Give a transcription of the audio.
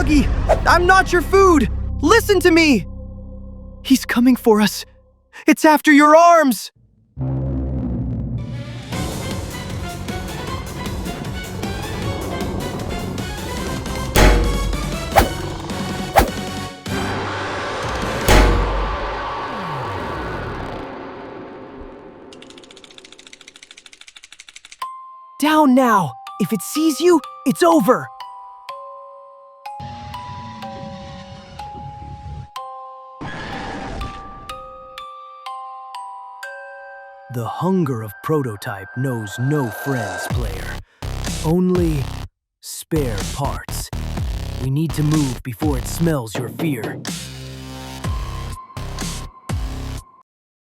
Buggy! I'm not your food! Listen to me! He's coming for us. It's after your arms! Down now! If it sees you, it's over! The hunger of Prototype knows no friends, player. Only spare parts. We need to move before it smells your fear.